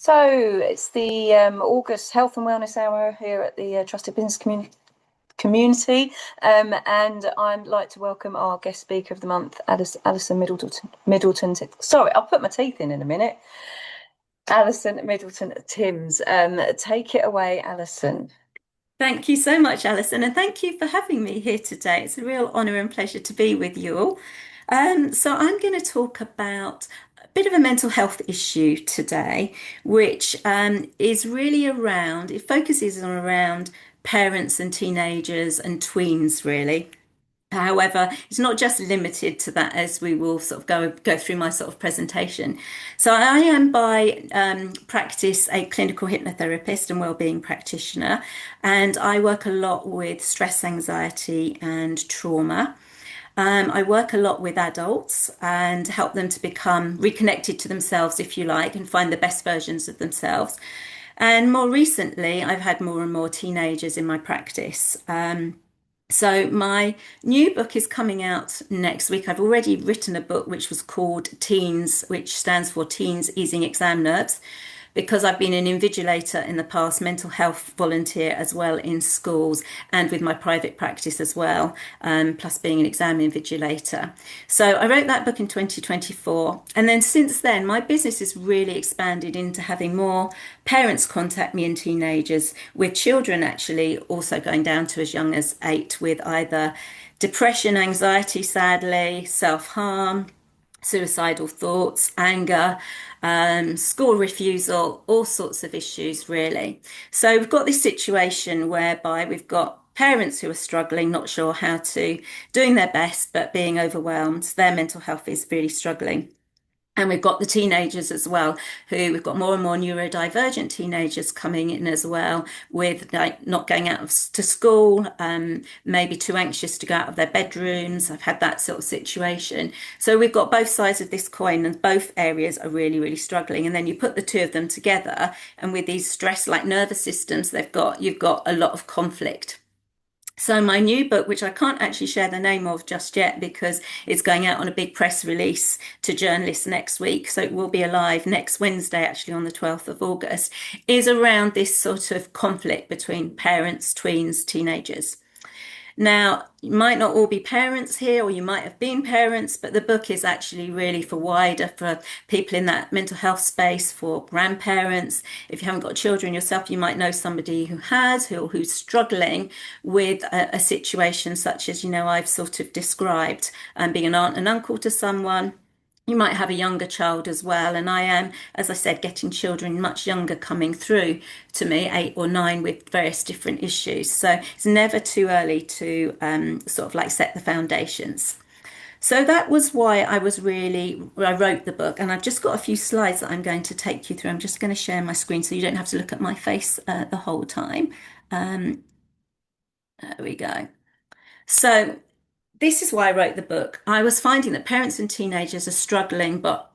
So it's the August Health and Wellness Hour here at the Trusted Business Community, and I'd like to welcome our guest speaker of the month, Alison Middleton. Sorry, I'll put my teeth in a minute. Alison Middleton Timms. Take it away, Alison. Thank you so much, Alison, and thank you for having me here today. It's a real honour and pleasure to be with you all. So I'm going to talk about a bit of a mental health issue today, which is really around, it focuses on around parents and teenagers and tweens, really. However, it's not just limited to that, as we will sort of go through my sort of presentation. So I am by practice a clinical hypnotherapist and wellbeing practitioner, and I work a lot with stress, anxiety, and trauma. I work a lot with adults and help them to become reconnected to themselves, if you like, and find the best versions of themselves. And more recently, I've had more and more teenagers in my practice. So my new book is coming out next week. I've already written a book which was called Teens, which stands for Teens Easing Exam Nerves, because I've been an invigilator in the past, mental health volunteer as well in schools and with my private practice as well, plus being an exam invigilator. So I wrote that book in 2024. And then since then, my business has really expanded into having more parents contact me and teenagers with children actually also going down to as young as 8 with either depression, anxiety, sadly, self-harm, suicidal thoughts, anger, school refusal, all sorts of issues, really. So we've got this situation whereby we've got parents who are struggling, not sure how to, doing their best, but being overwhelmed. Their mental health is really struggling. And we've got the teenagers as well, who we've got more and more neurodivergent teenagers coming in as well, with like not going out to school, maybe too anxious to go out of their bedrooms. I've had that sort of situation. So we've got both sides of this coin, and both areas are really, really struggling. And then you put the two of them together, and with these stress like nervous systems, you've got a lot of conflict. So my new book, which I can't actually share the name of just yet because it's going out on a big press release to journalists next week, so it will be alive next Wednesday, actually on the 12th of August, is around this sort of conflict between parents, tweens, teenagers. Now, you might not all be parents here, or you might have been parents, but the book is actually really for wider, for people in that mental health space, for grandparents. If you haven't got children yourself, you might know somebody who has, who's struggling with a situation such as, I've sort of described, being an aunt and uncle to someone. You might have a younger child as well. And I am, as I said, getting children much younger coming through to me, 8 or 9, with various different issues. So it's never too early to sort of like set the foundations. So that was why I wrote the book. And I've just got a few slides that I'm going to take you through. I'm just going to share my screen so you don't have to look at my face the whole time. There we go. So this is why I wrote the book. I was finding that parents and teenagers are struggling, but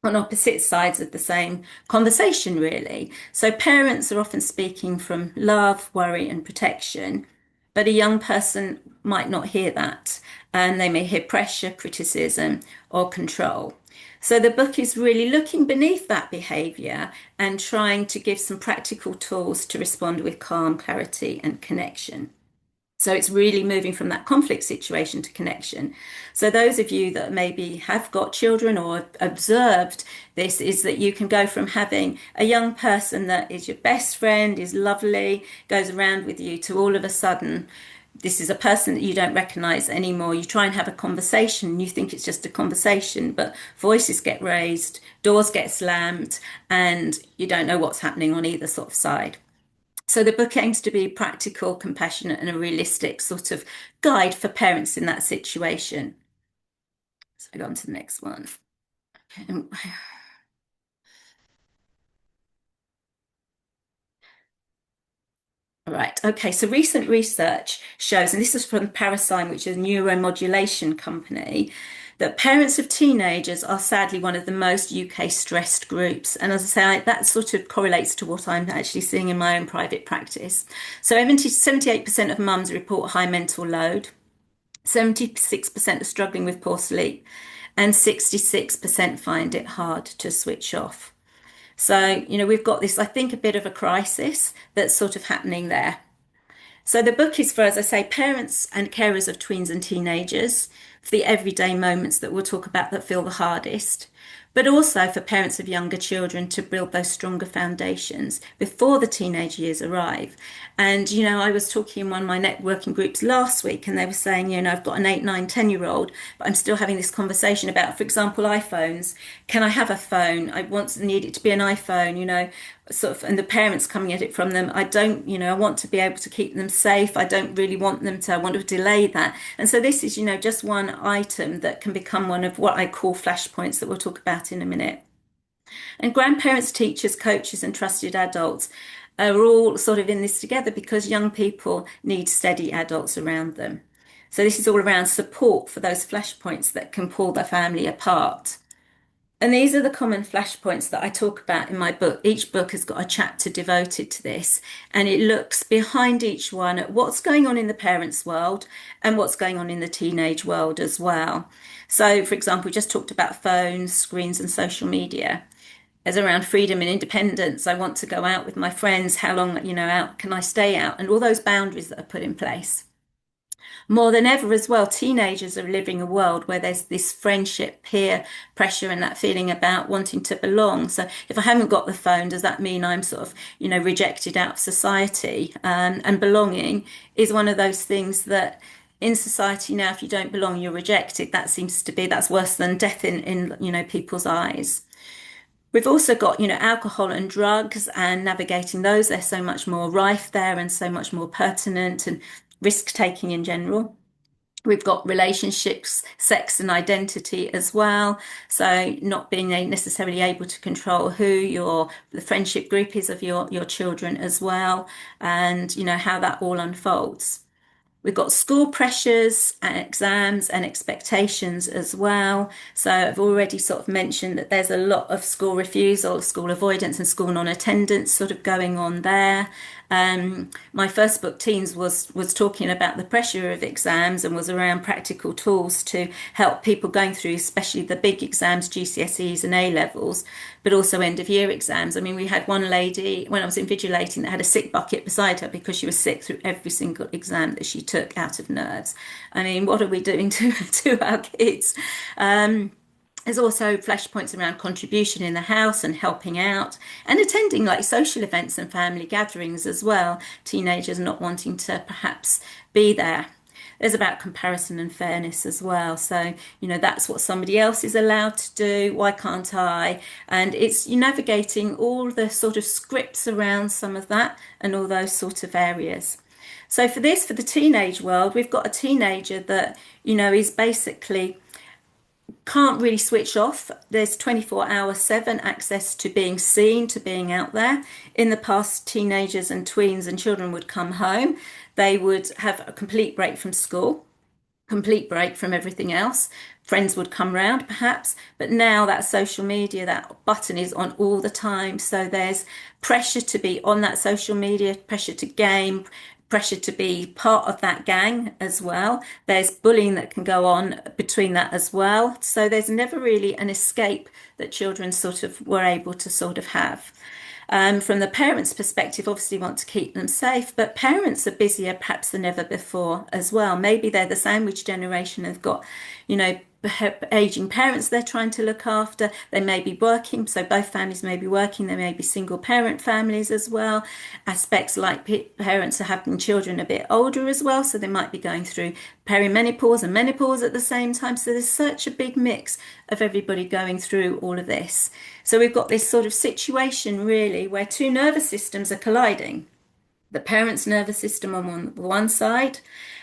on opposite sides of the same conversation, really. So parents are often speaking from love, worry, and protection, but a young person might not hear that, and they may hear pressure, criticism, or control. So the book is really looking beneath that behaviour and trying to give some practical tools to respond with calm, clarity, and connection. So it's really moving from that conflict situation to connection. So those of you that maybe have got children or observed this, is that you can go from having a young person that is your best friend, is lovely, goes around with you, to all of a sudden, this is a person that you don't recognize anymore. You try and have a conversation and you think it's just a conversation, but voices get raised, doors get slammed, and you don't know what's happening on either sort of side. So the book aims to be practical, compassionate, and a realistic sort of guide for parents in that situation. So I go on to the next one. Right, okay, so recent research shows, and this is from Parasign, which is a neuromodulation company, that parents of teenagers are sadly one of the most UK stressed groups. And as I say, that sort of correlates to what I'm actually seeing in my own private practice. So 78% of mums report high mental load, 76% are struggling with poor sleep, and 66% find it hard to switch off. So, we've got this, I think, a bit of a crisis that's sort of happening there. So the book is for, as I say, parents and carers of tweens and teenagers, for the everyday moments that we'll talk about that feel the hardest, but also for parents of younger children to build those stronger foundations before the teenage years arrive. And, I was talking in one of my networking groups last week, and they were saying, I've got an 8, 9, 10-year-old, but I'm still having this conversation about, for example, iPhones. Can I have a phone? Need it to be an iPhone, sort of, and the parents coming at it from them. I don't, I want to be able to keep them safe. I don't really want them to, I want to delay that. And so this is, just one item that can become one of what I call flashpoints that we'll talk about in a minute. And grandparents, teachers, coaches, and trusted adults are all sort of in this together because young people need steady adults around them. So this is all around support for those flashpoints that can pull the family apart. And these are the common flashpoints that I talk about in my book. Each book has got a chapter devoted to this, and it looks behind each one at what's going on in the parents' world and what's going on in the teenage world as well. So, for example, we just talked about phones, screens, and social media. As around freedom and independence, I want to go out with my friends. How long, out can I stay out? And all those boundaries that are put in place. More than ever as well, teenagers are living a world where there's this friendship, peer pressure, and that feeling about wanting to belong. So if I haven't got the phone, does that mean I'm sort of, rejected out of society? And belonging is one of those things that in society now, if you don't belong, you're rejected. That seems to be, that's worse than death in people's eyes. We've also got, alcohol and drugs and navigating those. They're so much more rife there and so much more pertinent, and risk taking in general. We've got relationships, sex and identity as well. So not being necessarily able to control who the friendship group is of your children as well, and how that all unfolds. We've got school pressures and exams and expectations as well. So I've already sort of mentioned that there's a lot of school refusal, school avoidance and school non-attendance sort of going on there. My first book, Teens, was talking about the pressure of exams and was around practical tools to help people going through, especially the big exams, GCSEs and A levels, but also end of year exams. I mean, we had one lady when I was invigilating that had a sick bucket beside her because she was sick through every single exam that she took out of nerves. I mean, what are we doing to our kids? There's also flashpoints around contribution in the house and helping out and attending like social events and family gatherings as well. Teenagers not wanting to perhaps be there. There's about comparison and fairness as well. So, that's what somebody else is allowed to do. Why can't I? And it's navigating all the sort of scripts around some of that and all those sort of areas. So for the teenage world, we've got a teenager that, is basically can't really switch off. There's 24/7 access to being seen, to being out there. In the past, teenagers and tweens and children would come home. They would have a complete break from school, complete break from everything else. Friends would come round perhaps, but now that social media, that button is on all the time. So there's pressure to be on that social media, pressure to game, pressure to be part of that gang as well. There's bullying that can go on between that as well. So there's never really an escape that children sort of were able to sort of have. From the parents' perspective, obviously want to keep them safe, but parents are busier perhaps than ever before as well. Maybe they're the sandwich generation, have got, aging parents they're trying to look after. They may be working, so both families may be working. There may be single parent families as well. Aspects like parents are having children a bit older as well, so they might be going through perimenopause and menopause at the same time. So there's such a big mix of everybody going through all of this. So we've got this sort of situation really where two nervous systems are colliding. The parent's nervous system on one side,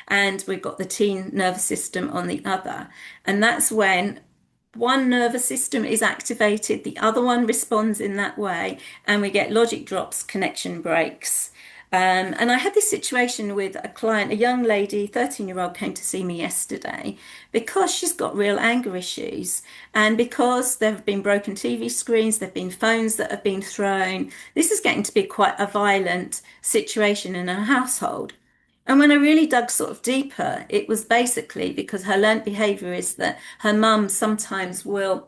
and we've got the teen nervous system on the other. And that's when one nervous system is activated, the other one responds in that way, and we get logic drops, connection breaks. And I had this situation with a client, a young lady, 13-year-old, came to see me yesterday because she's got real anger issues. And because there have been broken TV screens, there have been phones that have been thrown. This is getting to be quite a violent situation in her household. And when I really dug sort of deeper, it was basically because her learnt behaviour is that her mum sometimes will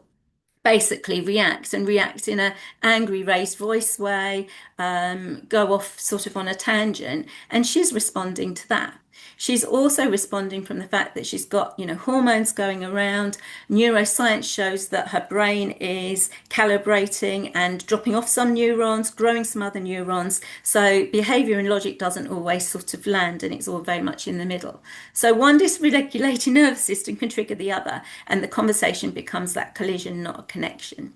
basically react and react in a angry raised voice way, go off sort of on a tangent, and she's responding to that. She's also responding from the fact that she's got, hormones going around. Neuroscience shows that her brain is calibrating and dropping off some neurons, growing some other neurons. So behavior and logic doesn't always sort of land, and it's all very much in the middle. So one dysregulated nervous system can trigger the other, and the conversation becomes that collision, not a connection.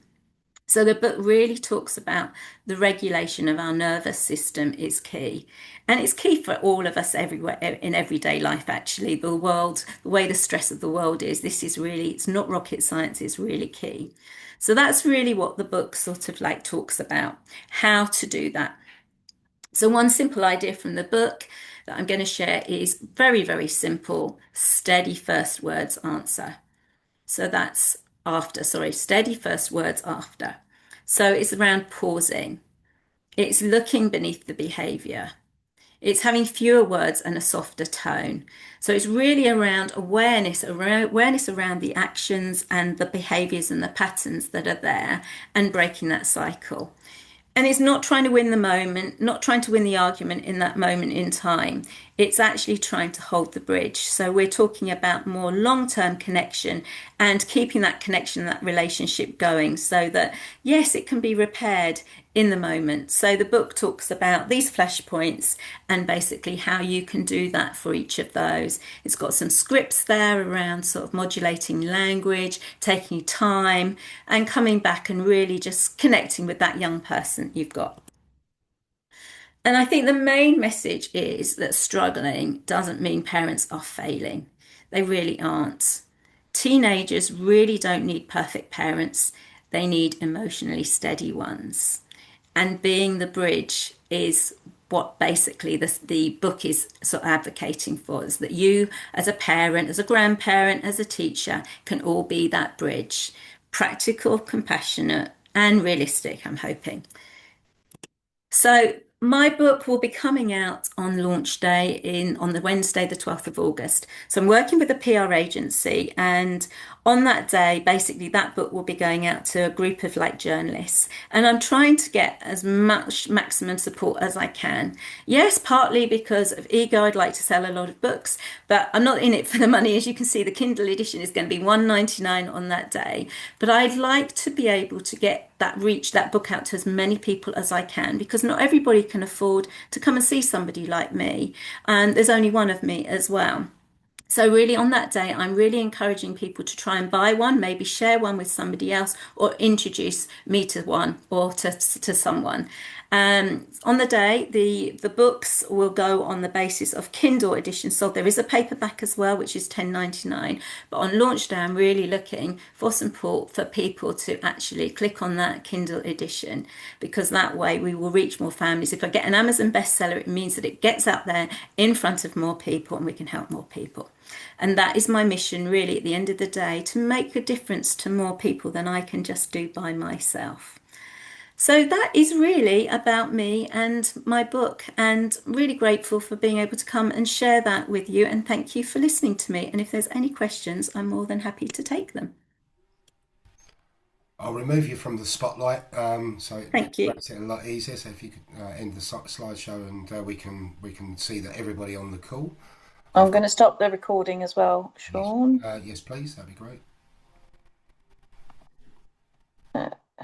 So the book really talks about the regulation of our nervous system is key. And it's key for all of us everywhere in everyday life, actually. The world, the way the stress of the world is, this is really, it's not rocket science, it's really key. So that's really what the book sort of like talks about, how to do that. So one simple idea from the book that I'm going to share is very, very simple, steady first words answer. So that's after, sorry, steady first words after. So it's around pausing. It's looking beneath the behavior. It's having fewer words and a softer tone. So it's really around awareness around the actions and the behaviors and the patterns that are there, and breaking that cycle. And it's not trying to win the moment, not trying to win the argument in that moment in time. It's actually trying to hold the bridge. So we're talking about more long-term connection and keeping that connection, that relationship going, so that, yes, it can be repaired in the moment. So the book talks about these flashpoints and basically how you can do that for each of those. It's got some scripts there around sort of modulating language, taking time, and coming back and really just connecting with that young person you've got. And I think the main message is that struggling doesn't mean parents are failing. They really aren't. Teenagers really don't need perfect parents. They need emotionally steady ones. And being the bridge is what basically the book is sort of advocating for, is that you as a parent, as a grandparent, as a teacher can all be that bridge. Practical, compassionate, and realistic, I'm hoping. So my book will be coming out on launch day on the Wednesday, the 12th of August. So I'm working with a PR agency, and on that day, basically that book will be going out to a group of like journalists, and I'm trying to get as much maximum support as I can. Yes, partly because of ego, I'd like to sell a lot of books, but I'm not in it for the money. As you can see, the Kindle edition is going to be £1.99 on that day, but I'd like to be able to get that book out to as many people as I can, because not everybody can afford to come and see somebody like me, and there's only one of me as well. So really on that day, I'm really encouraging people to try and buy one, maybe share one with somebody else, or introduce me to one or to someone. On the day, the books will go on the basis of Kindle edition. So there is a paperback as well, which is £10.99. But on launch day, I'm really looking for support for people to actually click on that Kindle edition, because that way we will reach more families. If I get an Amazon bestseller, it means that it gets out there in front of more people and we can help more people. And that is my mission, really, at the end of the day, to make a difference to more people than I can just do by myself. So that is really about me and my book, and really grateful for being able to come and share that with you. And thank you for listening to me. And if there's any questions, I'm more than happy to take them. I'll remove you from the spotlight, so it Thank you. makes it a lot easier. So if you could end the slideshow, and we can see that everybody on the call. I'm going to stop the recording as well, Yes, Sean. yes, please. That'd be great.